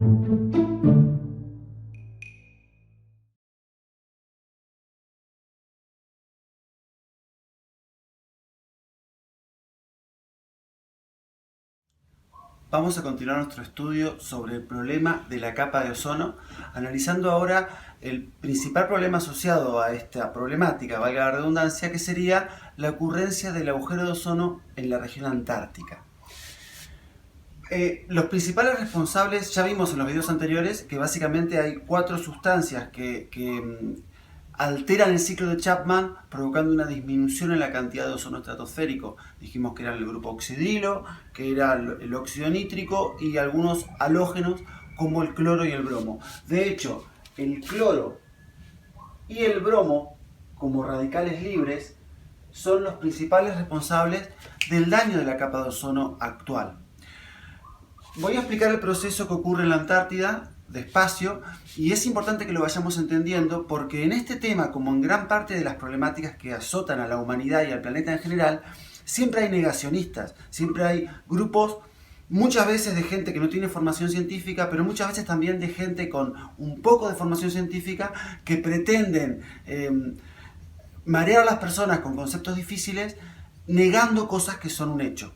Vamos a continuar nuestro estudio sobre el problema de la capa de ozono, analizando ahora el principal problema asociado a esta problemática, valga la redundancia, que sería la ocurrencia del agujero de ozono en la región antártica. Los principales responsables, ya vimos en los videos anteriores que básicamente hay 4 sustancias que alteran el ciclo de Chapman, provocando una disminución en la cantidad de ozono estratosférico. Dijimos que era el grupo oxidilo, que era el óxido nítrico y algunos halógenos como el cloro y el bromo. De hecho, el cloro y el bromo, como radicales libres, son los principales responsables del daño de la capa de ozono actual. Voy a explicar el proceso que ocurre en la Antártida despacio, y es importante que lo vayamos entendiendo porque en este tema, como en gran parte de las problemáticas que azotan a la humanidad y al planeta en general, siempre hay negacionistas, siempre hay grupos, muchas veces de gente que no tiene formación científica, pero muchas veces también de gente con un poco de formación científica que pretenden marear a las personas con conceptos difíciles, negando cosas que son un hecho.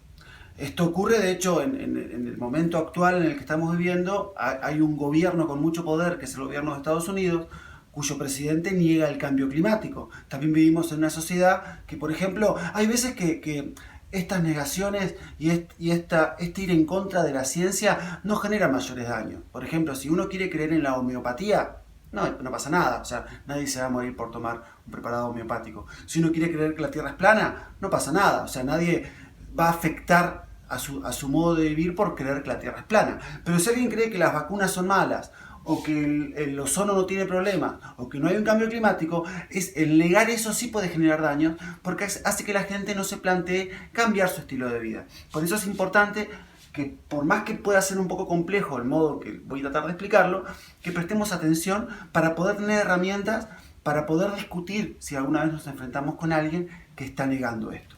Esto ocurre, de hecho, en el momento actual en el que estamos viviendo. Hay un gobierno con mucho poder, que es el gobierno de Estados Unidos, cuyo presidente niega el cambio climático. También vivimos en una sociedad que, por ejemplo, hay veces que estas negaciones y este ir en contra de la ciencia no genera mayores daños. Por ejemplo, si uno quiere creer en la homeopatía, no pasa nada, o sea, nadie se va a morir por tomar un preparado homeopático. Si uno quiere creer que la Tierra es plana, no pasa nada, o sea, nadie va a afectar a su modo de vivir por creer que la Tierra es plana. Pero si alguien cree que las vacunas son malas, o que el ozono no tiene problemas, o que no hay un cambio climático, el negar eso sí puede generar daños, porque hace que la gente no se plantee cambiar su estilo de vida. Por eso es importante que, por más que pueda ser un poco complejo el modo que voy a tratar de explicarlo, que prestemos atención para poder tener herramientas para poder discutir si alguna vez nos enfrentamos con alguien que está negando esto.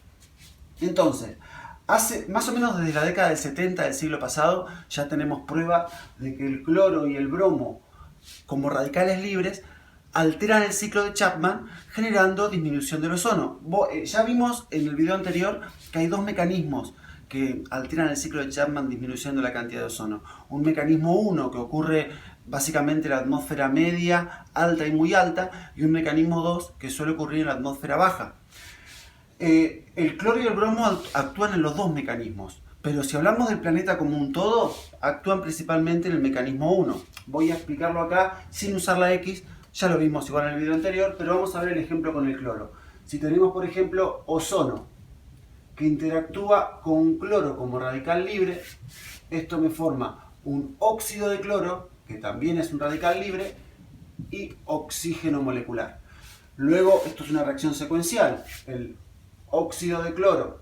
Entonces, hace más o menos desde la década del 70 del siglo pasado ya tenemos prueba de que el cloro y el bromo, como radicales libres, alteran el ciclo de Chapman, generando disminución del ozono. Ya vimos en el video anterior que hay 2 mecanismos que alteran el ciclo de Chapman disminuyendo la cantidad de ozono. Un mecanismo 1 que ocurre básicamente en la atmósfera media, alta y muy alta, y un mecanismo 2 que suele ocurrir en la atmósfera baja. El cloro y el bromo actúan en los 2 mecanismos, pero si hablamos del planeta como un todo, actúan principalmente en el mecanismo 1. Voy a explicarlo acá sin usar la X, ya lo vimos igual en el video anterior, pero vamos a ver el ejemplo con el cloro. Si tenemos, por ejemplo, ozono, que interactúa con cloro como radical libre, esto me forma un óxido de cloro, que también es un radical libre, y oxígeno molecular. Luego, esto es una reacción secuencial. El óxido de cloro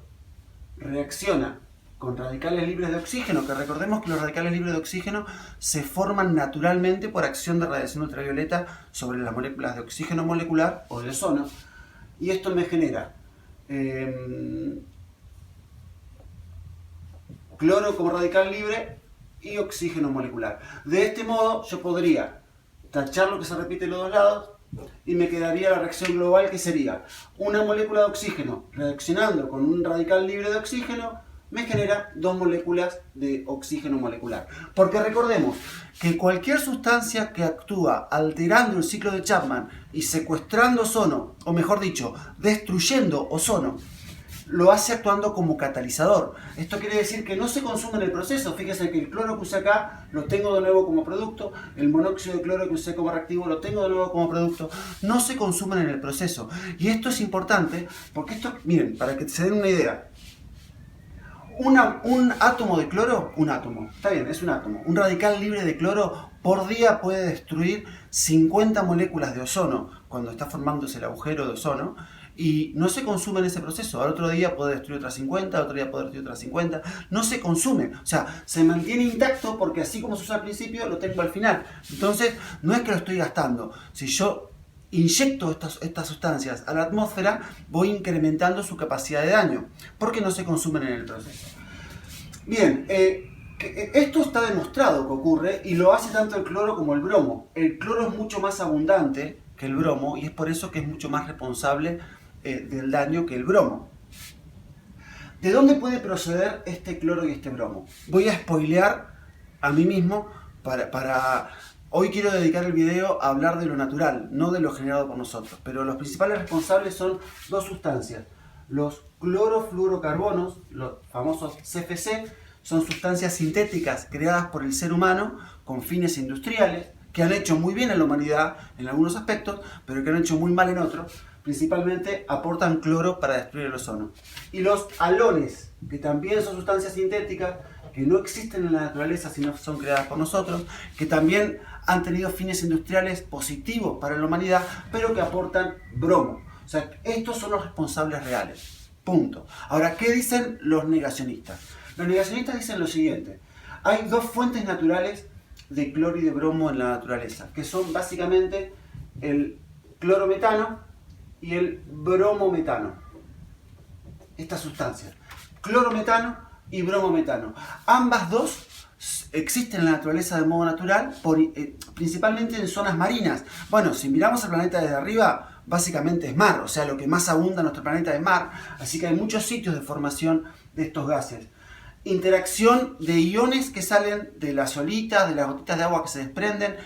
reacciona con radicales libres de oxígeno, que recordemos que los radicales libres de oxígeno se forman naturalmente por acción de radiación ultravioleta sobre las moléculas de oxígeno molecular o de ozono, y esto me genera cloro como radical libre y oxígeno molecular. De este modo yo podría tachar lo que se repite en los 2 lados y me quedaría la reacción global, que sería una molécula de oxígeno reaccionando con un radical libre de oxígeno me genera 2 moléculas de oxígeno molecular. Porque recordemos que cualquier sustancia que actúa alterando el ciclo de Chapman y secuestrando ozono, o mejor dicho, destruyendo ozono, lo hace actuando como catalizador. Esto quiere decir que no se consume en el proceso. Fíjese que el cloro que usé acá lo tengo de nuevo como producto, el monóxido de cloro que usé como reactivo lo tengo de nuevo como producto. No se consumen en el proceso. Y esto es importante porque esto, miren, para que se den una idea, un átomo de cloro, está bien, es un átomo, un radical libre de cloro por día puede destruir 50 moléculas de ozono cuando está formándose el agujero de ozono, y no se consume en ese proceso. Al otro día puede destruir otras 50, al otro día puede destruir otras 50, no se consume, o sea, se mantiene intacto porque así como se usa al principio, lo tengo al final. Entonces, no es que lo estoy gastando. Si yo inyecto estas sustancias a la atmósfera, voy incrementando su capacidad de daño, porque no se consumen en el proceso. Bien, ¿qué Esto está demostrado que ocurre y lo hace tanto el cloro como el bromo. El cloro es mucho más abundante que el bromo y es por eso que es mucho más responsable del daño que el bromo. ¿De dónde puede proceder este cloro y este bromo? Voy a spoilear a mí mismo Hoy quiero dedicar el video a hablar de lo natural, no de lo generado por nosotros. Pero los principales responsables son dos sustancias. Los clorofluorocarbonos, los famosos CFC, son sustancias sintéticas creadas por el ser humano con fines industriales, que han hecho muy bien a la humanidad en algunos aspectos, pero que han hecho muy mal en otros. Principalmente aportan cloro para destruir el ozono. Y los halones, que también son sustancias sintéticas, que no existen en la naturaleza sino son creadas por nosotros, que también han tenido fines industriales positivos para la humanidad, pero que aportan bromo. O sea, estos son los responsables reales. Punto. Ahora, ¿qué dicen los negacionistas? Los negacionistas dicen lo siguiente. Hay dos fuentes naturales de cloro y de bromo en la naturaleza, que son básicamente el clorometano y el bromometano. Estas sustancias, clorometano y bromometano. Ambas dos existen en la naturaleza de modo natural, principalmente en zonas marinas. Bueno, si miramos el planeta desde arriba, básicamente es mar, o sea, lo que más abunda en nuestro planeta es mar, así que hay muchos sitios de formación de estos gases. Interacción de iones que salen de las olitas, de las gotitas de agua que se desprenden.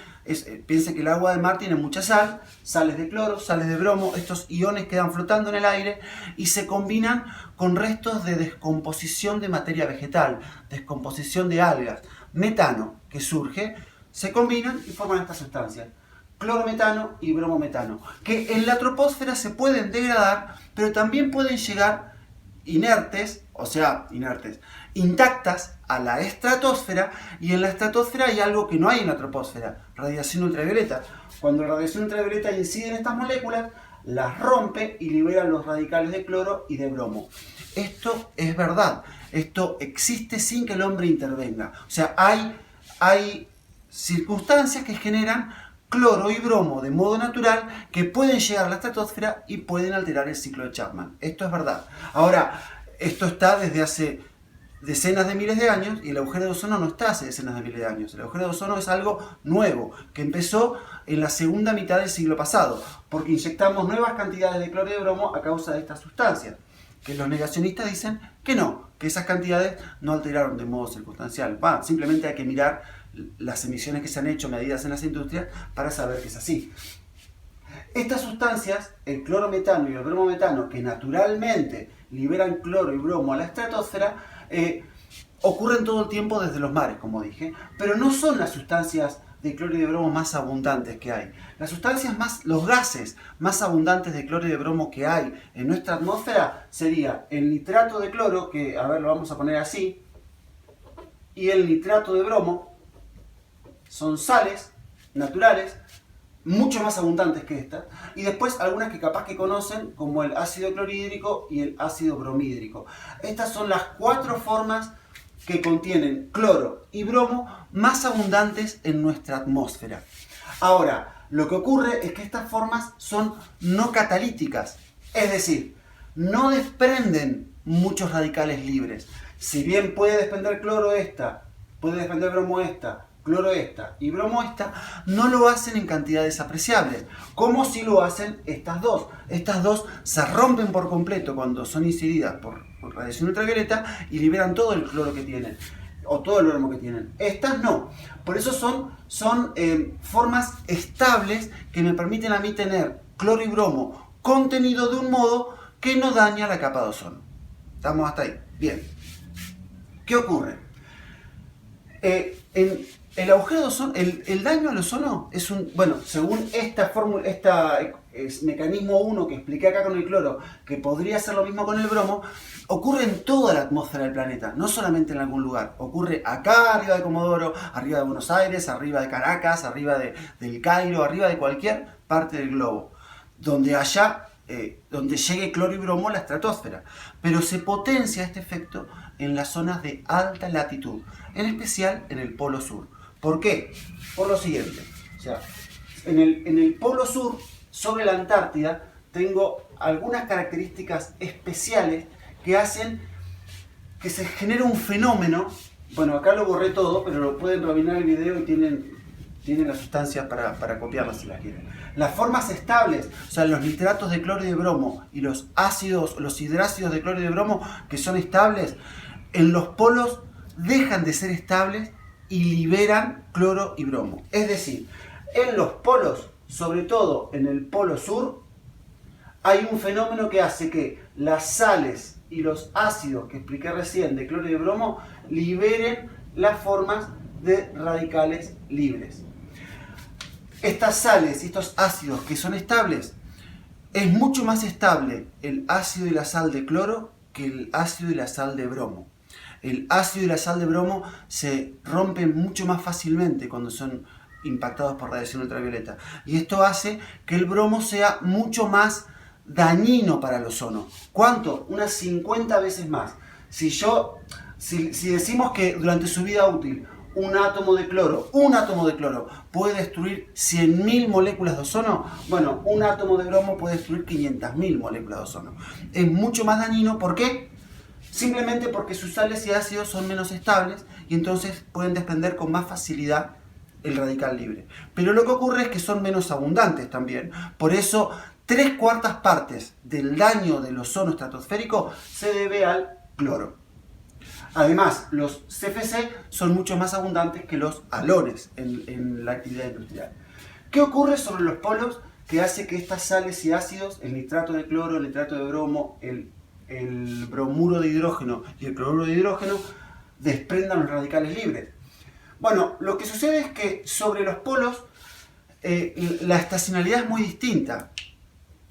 Piensen que el agua del mar tiene mucha sal, sales de cloro, sales de bromo, estos iones quedan flotando en el aire y se combinan con restos de descomposición de materia vegetal, descomposición de algas, metano que surge, se combinan y forman estas sustancias, clorometano y bromometano, que en la troposfera se pueden degradar, pero también pueden llegar intactas a la estratosfera, y en la estratosfera hay algo que no hay en la troposfera, radiación ultravioleta. Cuando la radiación ultravioleta incide en estas moléculas, las rompe y libera los radicales de cloro y de bromo. Esto es verdad, esto existe sin que el hombre intervenga. O sea, hay circunstancias que generan cloro y bromo de modo natural que pueden llegar a la estratosfera y pueden alterar el ciclo de Chapman. Esto es verdad. Ahora, esto está desde hace decenas de miles de años y el agujero de ozono no está hace decenas de miles de años. El agujero de ozono es algo nuevo que empezó en la segunda mitad del siglo pasado porque inyectamos nuevas cantidades de cloro y de bromo a causa de estas sustancias, que los negacionistas dicen que no, que esas cantidades no alteraron de modo circunstancial. Simplemente hay que mirar las emisiones que se han hecho medidas en las industrias para saber que es así. Estas sustancias, el clorometano y el bromometano, que naturalmente liberan cloro y bromo a la estratosfera, ocurren todo el tiempo desde los mares, como dije, pero no son las sustancias de cloro y de bromo más abundantes que hay. Los gases más abundantes de cloro y de bromo que hay en nuestra atmósfera sería el nitrato de cloro, que a ver, lo vamos a poner así, y el nitrato de bromo. Son sales naturales mucho más abundantes que estas, y después algunas que capaz que conocen como el ácido clorhídrico y el ácido bromhídrico. Estas son las 4 formas que contienen cloro y bromo más abundantes en nuestra atmósfera. Ahora, lo que ocurre es que estas formas son no catalíticas, es decir, no desprenden muchos radicales libres. Si bien puede desprender cloro esta, puede desprender bromo esta, cloro esta y bromo esta, no lo hacen en cantidades apreciables, como si lo hacen estas dos. Estas dos se rompen por completo cuando son incididas por radiación ultravioleta y liberan todo el cloro que tienen, o todo el bromo que tienen. Estas no. Por eso son formas estables que me permiten a mí tener cloro y bromo contenido de un modo que no daña la capa de ozono. ¿Estamos hasta ahí? Bien. ¿Qué ocurre? El agujero de ozono, el daño al ozono es según esta fórmula, mecanismo 1 que expliqué acá con el cloro, que podría ser lo mismo con el bromo, ocurre en toda la atmósfera del planeta, no solamente en algún lugar. Ocurre acá, arriba de Comodoro, arriba de Buenos Aires, arriba de Caracas, arriba del Cairo, arriba de cualquier parte del globo, donde llegue cloro y bromo a la estratosfera. Pero se potencia este efecto en las zonas de alta latitud, en especial en el Polo Sur. ¿Por qué? Por lo siguiente. O sea, en el Polo Sur, sobre la Antártida, tengo algunas características especiales que hacen que se genere un fenómeno Bueno, acá lo borré todo, pero lo pueden rebobinar el video y tienen las sustancias para copiarlas si las quieren. Las formas estables, o sea, los nitratos de cloro y de bromo y los ácidos, los hidrácidos de cloro y de bromo, que son estables, en los polos dejan de ser estables y liberan cloro y bromo. Es decir, en los polos, sobre todo en el polo sur, hay un fenómeno que hace que las sales y los ácidos que expliqué recién de cloro y de bromo liberen las formas de radicales libres. Estas sales y estos ácidos que son estables, es mucho más estable el ácido y la sal de cloro que el ácido y la sal de bromo. El ácido y la sal de bromo se rompen mucho más fácilmente cuando son impactados por radiación ultravioleta. Y esto hace que el bromo sea mucho más dañino para el ozono. ¿Cuánto? Unas 50 veces más. Si decimos que durante su vida útil un átomo de cloro puede destruir 100.000 moléculas de ozono, bueno, un átomo de bromo puede destruir 500.000 moléculas de ozono. Es mucho más dañino. ¿Por qué? Simplemente porque sus sales y ácidos son menos estables y entonces pueden desprender con más facilidad el radical libre. Pero lo que ocurre es que son menos abundantes también. Por eso, 3/4 partes del daño del ozono estratosférico se debe al cloro. Además, los CFC son mucho más abundantes que los halones en la actividad industrial. ¿Qué ocurre sobre los polos que hace que estas sales y ácidos, el nitrato de cloro, el nitrato de bromo, el bromuro de hidrógeno y el cloruro de hidrógeno, desprendan los radicales libres? Bueno, lo que sucede es que sobre los polos la estacionalidad es muy distinta.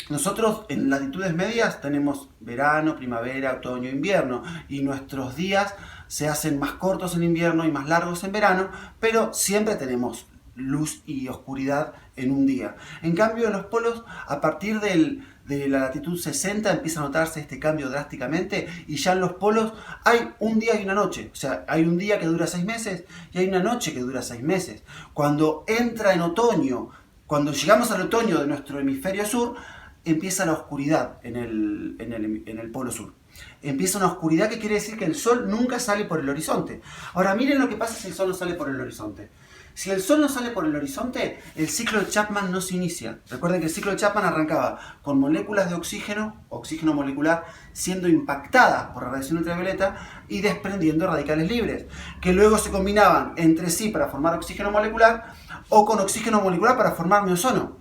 Nosotros en latitudes medias tenemos verano, primavera, otoño, invierno, y nuestros días se hacen más cortos en invierno y más largos en verano, pero siempre tenemos luz y oscuridad en un día. En cambio, en los polos, a partir de la latitud 60 empieza a notarse este cambio drásticamente, y ya en los polos hay un día y una noche. O sea, hay un día que dura 6 meses y hay una noche que dura 6 meses. Cuando entra en otoño, cuando llegamos al otoño de nuestro hemisferio sur, empieza la oscuridad en el polo sur. Empieza una oscuridad que quiere decir que el sol nunca sale por el horizonte. Ahora miren lo que pasa si el sol no sale por el horizonte. Si el sol no sale por el horizonte, el ciclo de Chapman no se inicia. Recuerden que el ciclo de Chapman arrancaba con moléculas de oxígeno molecular, siendo impactadas por la radiación ultravioleta y desprendiendo radicales libres, que luego se combinaban entre sí para formar oxígeno molecular o con oxígeno molecular para formar ozono.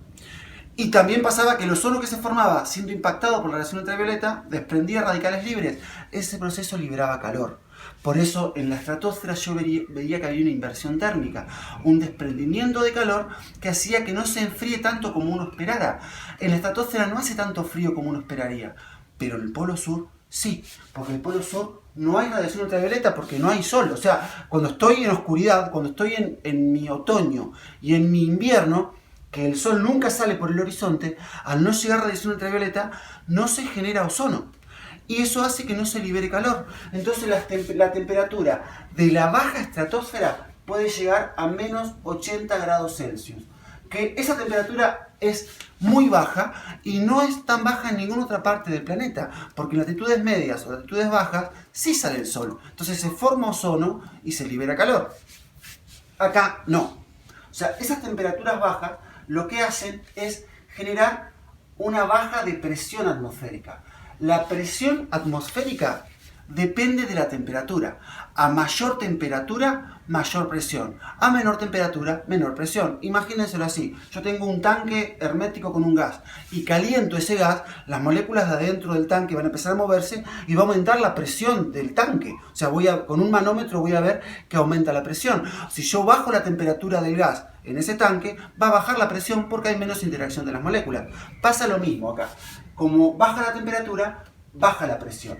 Y también pasaba que el ozono que se formaba siendo impactado por la radiación ultravioleta desprendía radicales libres. Ese proceso liberaba calor. Por eso en la estratosfera yo veía que había una inversión térmica, un desprendimiento de calor que hacía que no se enfríe tanto como uno esperara. En la estratosfera no hace tanto frío como uno esperaría, pero en el polo sur sí, porque en el polo sur no hay radiación ultravioleta porque no hay sol. O sea, cuando estoy en oscuridad, cuando estoy en mi otoño y en mi invierno, que el sol nunca sale por el horizonte, al no llegar radiación ultravioleta, no se genera ozono. Y eso hace que no se libere calor. Entonces la temperatura de la baja estratosfera puede llegar a menos 80 grados Celsius. Que esa temperatura es muy baja y no es tan baja en ninguna otra parte del planeta, porque en latitudes medias o latitudes bajas sí sale el sol. Entonces se forma ozono y se libera calor. Acá no. O sea, esas temperaturas bajas lo que hacen es generar una baja de presión atmosférica. La presión atmosférica depende de la temperatura. A mayor temperatura, mayor presión. A menor temperatura, menor presión. Imagínenselo así. Yo tengo un tanque hermético con un gas y caliento ese gas, las moléculas de adentro del tanque van a empezar a moverse y va a aumentar la presión del tanque. O sea, con un manómetro voy a ver que aumenta la presión. Si yo bajo la temperatura del gas en ese tanque, va a bajar la presión porque hay menos interacción de las moléculas. Pasa lo mismo acá. Como baja la temperatura, baja la presión.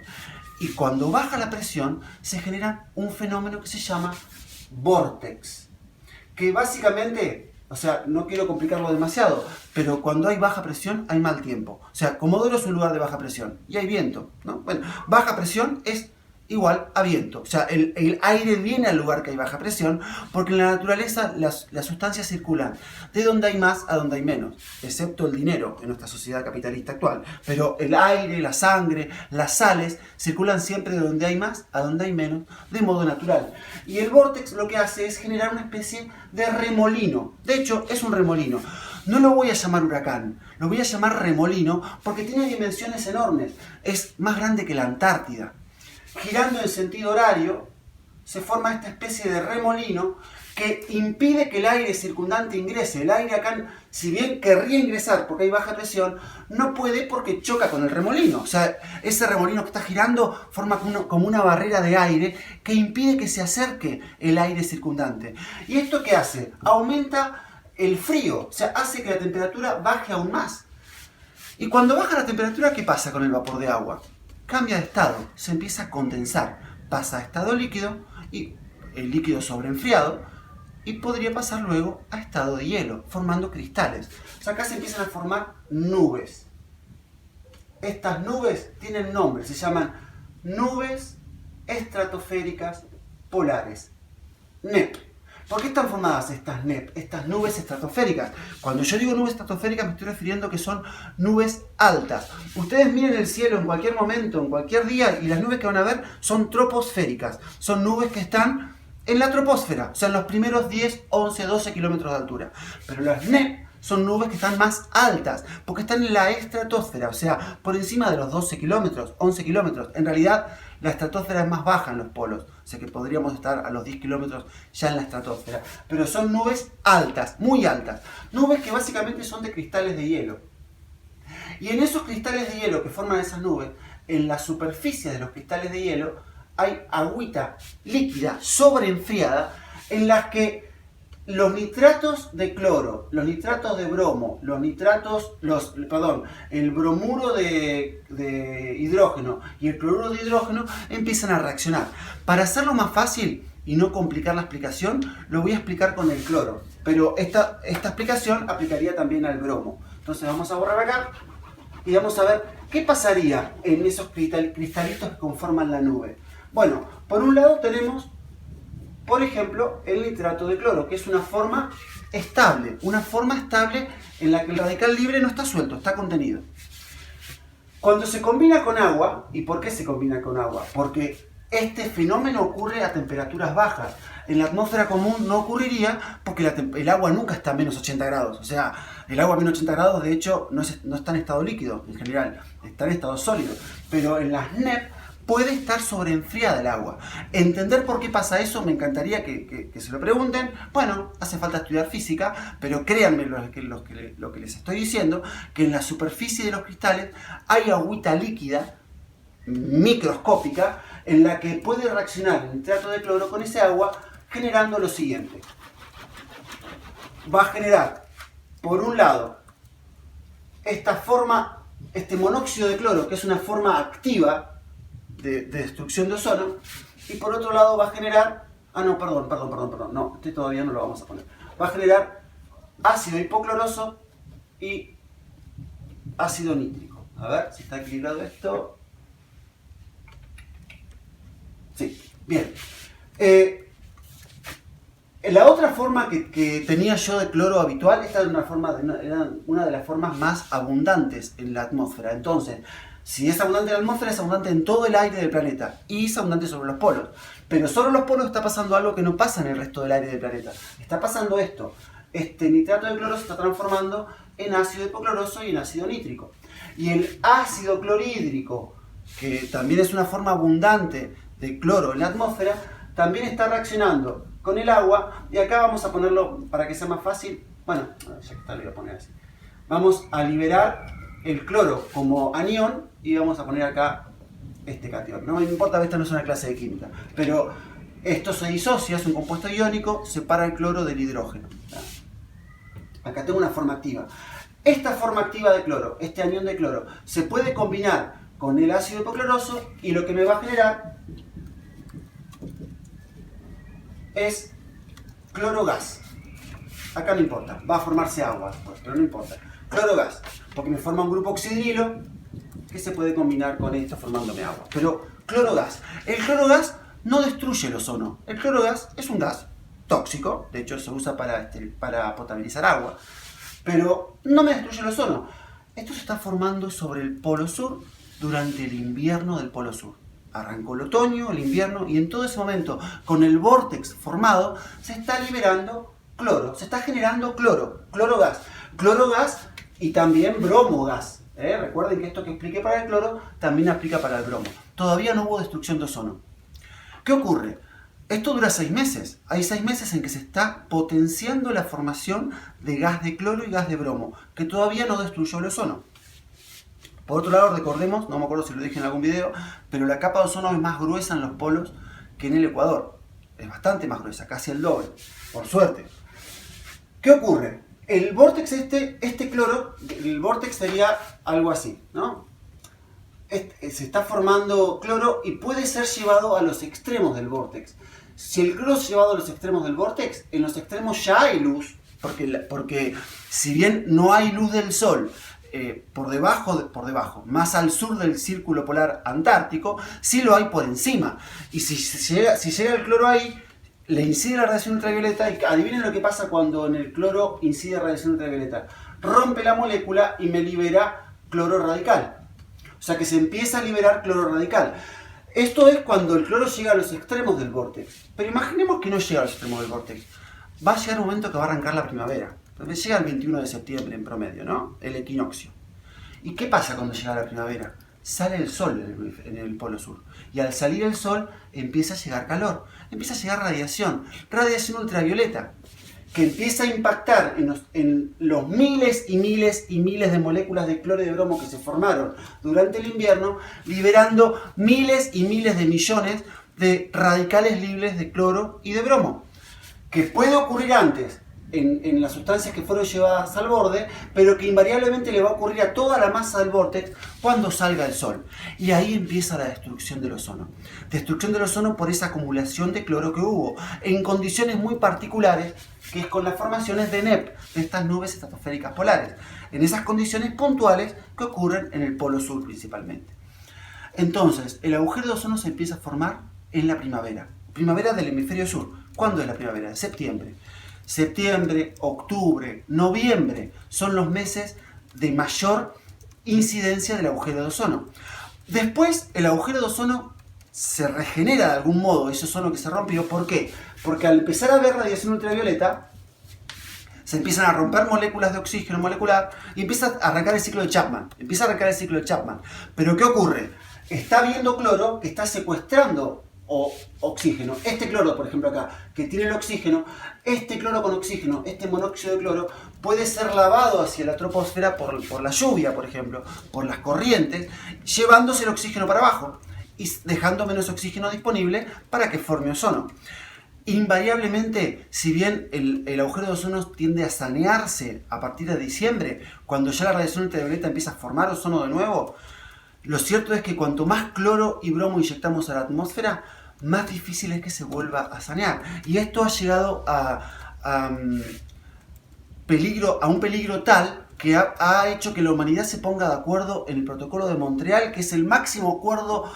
Y cuando baja la presión, se genera un fenómeno que se llama vórtex. Que básicamente, o sea, no quiero complicarlo demasiado, pero cuando hay baja presión, hay mal tiempo. O sea, Comodoro es un lugar de baja presión y hay viento, ¿no? Bueno, baja presión es igual a viento. O sea, el aire viene al lugar que hay baja presión, porque en la naturaleza las sustancias circulan de donde hay más a donde hay menos, excepto el dinero en nuestra sociedad capitalista actual. Pero el aire, la sangre, las sales circulan siempre de donde hay más a donde hay menos, de modo natural. Y el vórtex lo que hace es generar una especie de remolino. De hecho, es un remolino. No lo voy a llamar huracán, lo voy a llamar remolino porque tiene dimensiones enormes. Es más grande que la Antártida. Girando en sentido horario, se forma esta especie de remolino que impide que el aire circundante ingrese. El aire acá, si bien querría ingresar porque hay baja presión, no puede porque choca con el remolino. O sea, ese remolino que está girando forma como una barrera de aire que impide que se acerque el aire circundante. ¿Y esto qué hace? Aumenta el frío, o sea, hace que la temperatura baje aún más. Y cuando baja la temperatura, ¿qué pasa con el vapor de agua? Cambia de estado, se empieza a condensar, pasa a estado líquido y el líquido sobreenfriado y podría pasar luego a estado de hielo, formando cristales. O sea, acá se empiezan a formar nubes. Estas nubes tienen nombre, se llaman nubes estratosféricas polares, NEP. ¿Por qué están formadas estas NEP, estas nubes estratosféricas? Cuando yo digo nubes estratosféricas me estoy refiriendo que son nubes altas. Ustedes miren el cielo en cualquier momento, en cualquier día, y las nubes que van a ver son troposféricas. Son nubes que están en la troposfera, o sea, en los primeros 10, 11, 12 kilómetros de altura. Pero las NEP son nubes que están más altas, porque están en la estratosfera, o sea, por encima de los 12 kilómetros, 11 kilómetros. En realidad, la estratosfera es más baja en los polos, o sea que podríamos estar a los 10 kilómetros ya en la estratosfera. Pero son nubes altas, muy altas. Nubes que básicamente son de cristales de hielo. Y en esos cristales de hielo que forman esas nubes, en la superficie de los cristales de hielo, hay agüita líquida sobreenfriada en las que los nitratos de cloro, los nitratos de bromo, el bromuro de hidrógeno y el cloruro de hidrógeno empiezan a reaccionar. Para hacerlo más fácil y no complicar la explicación, lo voy a explicar con el cloro. Pero esta explicación aplicaría también al bromo. Entonces vamos a borrar acá y vamos a ver qué pasaría en esos cristalitos que conforman la nube. Bueno, por un lado tenemos, por ejemplo, el nitrato de cloro, que es una forma estable en la que el radical libre no está suelto, está contenido. Cuando se combina con agua, ¿y por qué se combina con agua? Porque este fenómeno ocurre a temperaturas bajas. En la atmósfera común no ocurriría porque el agua nunca está a menos 80 grados. O sea, el agua a menos 80 grados de hecho no está en estado líquido en general, está en estado sólido. Pero en las NEP puede estar sobreenfriada el agua. Entender por qué pasa eso, me encantaría que se lo pregunten. Bueno, hace falta estudiar física, pero créanme lo que les estoy diciendo, que en la superficie de los cristales hay agüita líquida, microscópica, en la que puede reaccionar el nitrato de cloro con ese agua, generando lo siguiente. Va a generar, por un lado, este monóxido de cloro, que es una forma activa de destrucción de ozono, y por otro lado va a generar, no, este todavía no lo vamos a poner, va a generar ácido hipocloroso y ácido nítrico. A ver si está equilibrado esto. Sí, bien. La otra forma que tenía yo de cloro habitual, esta era una de las formas más abundantes en la atmósfera. Entonces, si es abundante en la atmósfera, es abundante en todo el aire del planeta y es abundante sobre los polos. Pero sobre los polos está pasando algo que no pasa en el resto del aire del planeta. Está pasando esto. Este nitrato de cloro se está transformando en ácido hipocloroso y en ácido nítrico. Y el ácido clorhídrico, que también es una forma abundante de cloro en la atmósfera, también está reaccionando con el agua. Y acá vamos a ponerlo para que sea más fácil. Bueno, ya que está, lo voy a poner así. Vamos a liberar el cloro como anión y vamos a poner acá este catión. No me importa, esta no es una clase de química, pero esto se disocia, es un compuesto iónico, separa el cloro del hidrógeno. Acá tengo una forma activa. Esta forma activa de cloro, este anión de cloro, se puede combinar con el ácido hipocloroso y lo que me va a generar es clorogas. Acá no importa, va a formarse agua después, pero no importa. Clorogas, porque me forma un grupo oxidrilo que se puede combinar con esto formándome agua. Pero Clorogas. El clorogas no destruye el ozono. El clorogas es un gas tóxico, de hecho se usa para potabilizar agua, pero no me destruye el ozono. Esto se está formando sobre el polo sur durante el invierno del polo sur. Arrancó el otoño, el invierno, y en todo ese momento, con el vórtex formado, se está liberando cloro, se está generando clorogas y también bromogas. Recuerden que esto que expliqué para el cloro también aplica para el bromo. Todavía no hubo destrucción de ozono. ¿Qué ocurre? Esto dura 6 meses. Hay 6 meses en que se está potenciando la formación de gas de cloro y gas de bromo, que todavía no destruyó el ozono. Por otro lado, recordemos, no me acuerdo si lo dije en algún video, pero la capa de ozono es más gruesa en los polos que en el Ecuador. Es bastante más gruesa, casi el doble, por suerte. ¿Qué ocurre? El vórtex este cloro, el vórtex sería algo así, ¿no? Se está formando cloro y puede ser llevado a los extremos del vórtex. Si el cloro es llevado a los extremos del vórtex, en los extremos ya hay luz, porque si bien no hay luz del sol por debajo, más al sur del círculo polar antártico, sí lo hay por encima. Y si llega el cloro ahí, le incide la radiación ultravioleta, y adivinen lo que pasa cuando en el cloro incide radiación ultravioleta. Rompe la molécula y me libera cloro radical. O sea que se empieza a liberar cloro radical. Esto es cuando el cloro llega a los extremos del vórtex. Pero imaginemos que no llega a los extremos del vórtex. Va a llegar un momento que va a arrancar la primavera. Llega el 21 de septiembre en promedio, ¿no? El equinoccio. ¿Y qué pasa cuando llega la primavera? Sale el sol en el polo sur. Y al salir el sol empieza a llegar calor. Empieza a llegar radiación ultravioleta, que empieza a impactar en los miles y miles y miles de moléculas de cloro y de bromo que se formaron durante el invierno, liberando miles y miles de millones de radicales libres de cloro y de bromo, que puede ocurrir antes en las sustancias que fueron llevadas al borde, pero que invariablemente le va a ocurrir a toda la masa del vórtex cuando salga el sol. Y ahí empieza la destrucción del ozono. Destrucción del ozono por esa acumulación de cloro que hubo, en condiciones muy particulares, que es con las formaciones de NEP, de estas nubes estratosféricas polares, en esas condiciones puntuales que ocurren en el polo sur principalmente. Entonces, el agujero de ozono se empieza a formar en la primavera. Primavera del hemisferio sur. ¿Cuándo es la primavera? Septiembre. Septiembre, octubre, noviembre son los meses de mayor incidencia del agujero de ozono. Después, el agujero de ozono se regenera de algún modo, ese ozono que se rompió. ¿Por qué? Porque al empezar a haber radiación ultravioleta, se empiezan a romper moléculas de oxígeno molecular y empieza a arrancar el ciclo de Chapman. Pero ¿qué ocurre? Está habiendo cloro que está secuestrando oxígeno. Este cloro, por ejemplo acá, que tiene el oxígeno, este cloro con oxígeno, este monóxido de cloro, puede ser lavado hacia la troposfera por la lluvia, por ejemplo, por las corrientes, llevándose el oxígeno para abajo y dejando menos oxígeno disponible para que forme ozono. Invariablemente, si bien el agujero de ozono tiende a sanearse a partir de diciembre, cuando ya la radiación ultravioleta empieza a formar ozono de nuevo, lo cierto es que cuanto más cloro y bromo inyectamos a la atmósfera, más difícil es que se vuelva a sanear. Y esto ha llegado a un peligro tal que ha hecho que la humanidad se ponga de acuerdo en el Protocolo de Montreal, que es el máximo acuerdo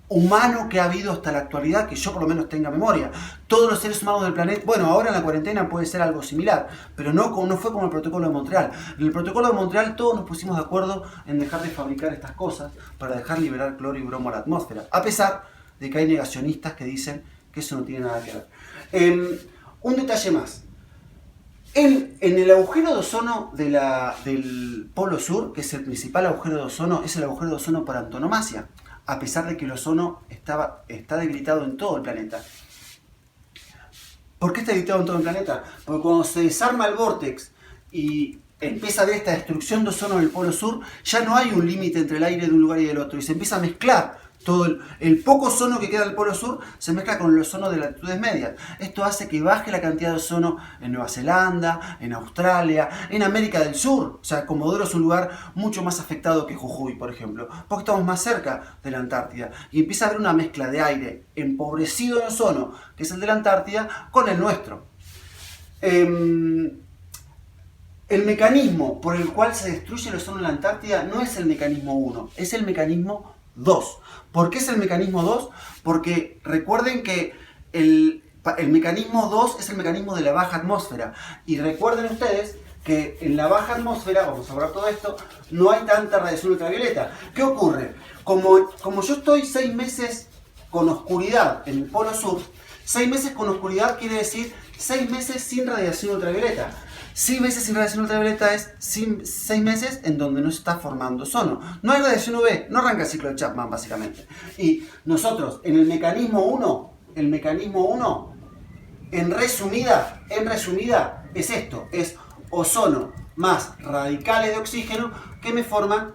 humano que ha habido hasta la actualidad, que yo por lo menos tenga memoria. Todos los seres humanos del planeta, bueno, ahora en la cuarentena puede ser algo similar, pero no fue como el Protocolo de Montreal. En el Protocolo de Montreal todos nos pusimos de acuerdo en dejar de fabricar estas cosas para dejar liberar cloro y bromo a la atmósfera, a pesar de que hay negacionistas que dicen que eso no tiene nada que ver. Un detalle más. En el agujero de ozono del Polo Sur, que es el principal agujero de ozono, es el agujero de ozono por antonomasia, a pesar de que el ozono está debilitado en todo el planeta. ¿Por qué está debilitado en todo el planeta? Porque cuando se desarma el vórtex y empieza a haber esta destrucción de ozono en el Polo Sur, ya no hay un límite entre el aire de un lugar y del otro, y se empieza a mezclar. Todo el poco ozono que queda del Polo Sur se mezcla con el ozono de latitudes medias. Esto hace que baje la cantidad de ozono en Nueva Zelanda, en Australia, en América del Sur. O sea, Comodoro es un lugar mucho más afectado que Jujuy, por ejemplo, porque estamos más cerca de la Antártida. Y empieza a haber una mezcla de aire empobrecido en ozono, que es el de la Antártida, con el nuestro. El mecanismo por el cual se destruye el ozono en la Antártida no es el mecanismo 1, es el mecanismo 2. ¿Por qué es el mecanismo 2? Porque recuerden que el mecanismo 2 es el mecanismo de la baja atmósfera. Y recuerden ustedes que en la baja atmósfera, vamos a borrar todo esto, no hay tanta radiación ultravioleta. ¿Qué ocurre? Como yo estoy 6 meses con oscuridad en el polo sur, 6 meses con oscuridad quiere decir 6 meses sin radiación ultravioleta. 6 meses sin radiación ultravioleta es 6 meses en donde no se está formando ozono. No hay radiación UV, no arranca el ciclo de Chapman básicamente. Y nosotros en el mecanismo 1, en resumida es esto, es ozono más radicales de oxígeno que me forman,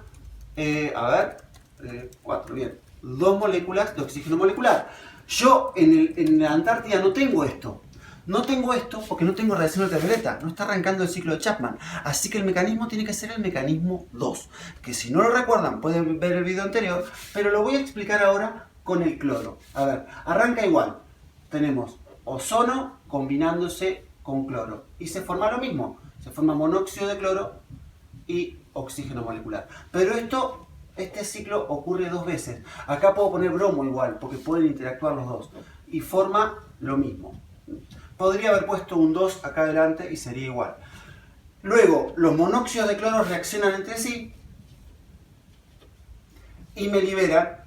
4, bien, 2 moléculas de oxígeno molecular. Yo en la Antártida no tengo esto. No tengo esto porque no tengo radiación ultravioleta, no está arrancando el ciclo de Chapman. Así que el mecanismo tiene que ser el mecanismo 2, que si no lo recuerdan pueden ver el video anterior, pero lo voy a explicar ahora con el cloro. A ver, arranca igual. Tenemos ozono combinándose con cloro y se forma lo mismo. Se forma monóxido de cloro y oxígeno molecular. Pero este ciclo ocurre 2 veces. Acá puedo poner bromo igual, porque pueden interactuar los dos. Y forma lo mismo. Podría haber puesto un 2 acá adelante y sería igual. Luego, los monóxidos de cloro reaccionan entre sí y me liberan,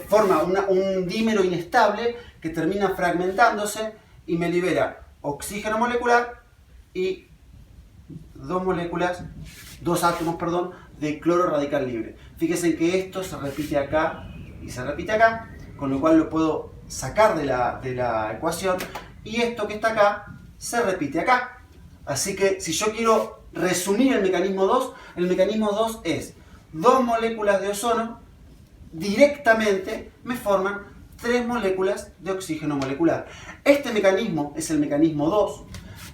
forma un dímero inestable que termina fragmentándose y me libera oxígeno molecular y 2 átomos de cloro radical libre. Fíjense que esto se repite acá y se repite acá, con lo cual lo puedo sacar de la ecuación, y esto que está acá se repite acá. Así que si yo quiero resumir el mecanismo 2 es 2 moléculas de ozono directamente me forman 3 moléculas de oxígeno molecular. Este mecanismo es el mecanismo 2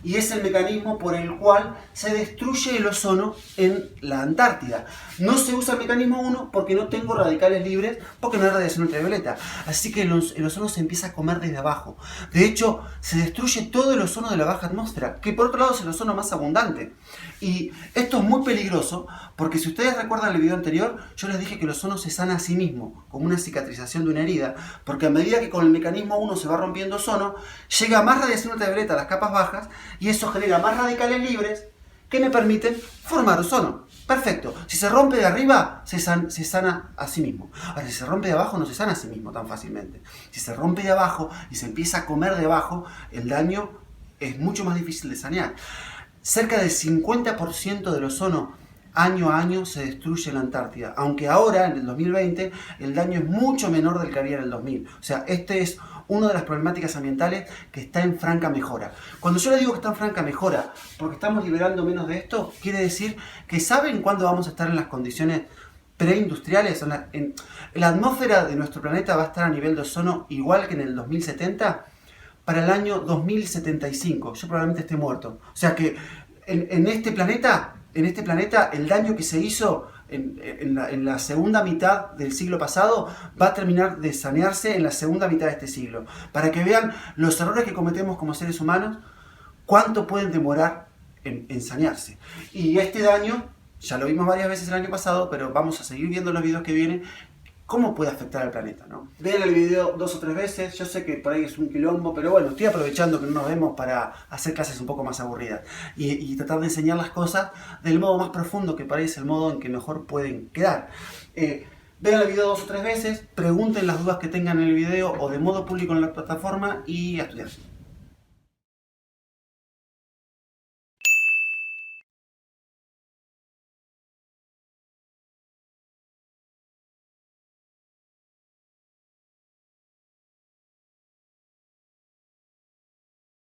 y es el mecanismo por el cual se destruye el ozono en la Antártida. No se usa el mecanismo 1 porque no tengo radicales libres, porque no hay radiación ultravioleta. Así que el ozono se empieza a comer desde abajo. De hecho, se destruye todo el ozono de la baja atmósfera, que por otro lado es el ozono más abundante. Y esto es muy peligroso porque si ustedes recuerdan el video anterior, yo les dije que el ozono se sana a sí mismo, como una cicatrización de una herida, porque a medida que con el mecanismo 1 se va rompiendo ozono, llega más radiación ultravioleta a las capas bajas y eso genera más radicales libres que me permiten formar ozono. Perfecto. Si se rompe de arriba, se sana a sí mismo. Ahora, si se rompe de abajo, no se sana a sí mismo tan fácilmente. Si se rompe de abajo y se empieza a comer de abajo, el daño es mucho más difícil de sanear. Cerca del 50% del ozono año a año se destruye en la Antártida, aunque ahora, en el 2020, el daño es mucho menor del que había en el 2000. O sea, este es una de las problemáticas ambientales que está en franca mejora. Cuando yo le digo que está en franca mejora, porque estamos liberando menos de esto, quiere decir que ¿saben cuándo vamos a estar en las condiciones preindustriales? En la atmósfera de nuestro planeta va a estar a nivel de ozono igual que en el 2070, para el año 2075. Yo probablemente esté muerto. O sea que en este planeta el daño que se hizo en la segunda mitad del siglo pasado va a terminar de sanearse en la segunda mitad de este siglo. Para que vean los errores que cometemos como seres humanos, cuánto pueden demorar en sanearse. Y este daño, ya lo vimos varias veces el año pasado, pero vamos a seguir viendo los videos que vienen, cómo puede afectar al planeta, ¿no? Vean el video 2 o 3 veces, yo sé que por ahí es un quilombo, pero bueno, estoy aprovechando que no nos vemos para hacer clases un poco más aburridas y tratar de enseñar las cosas del modo más profundo, que por ahí es el modo en que mejor pueden quedar. Vean el video 2 o 3 veces, pregunten las dudas que tengan en el video o de modo público en la plataforma y a estudiar.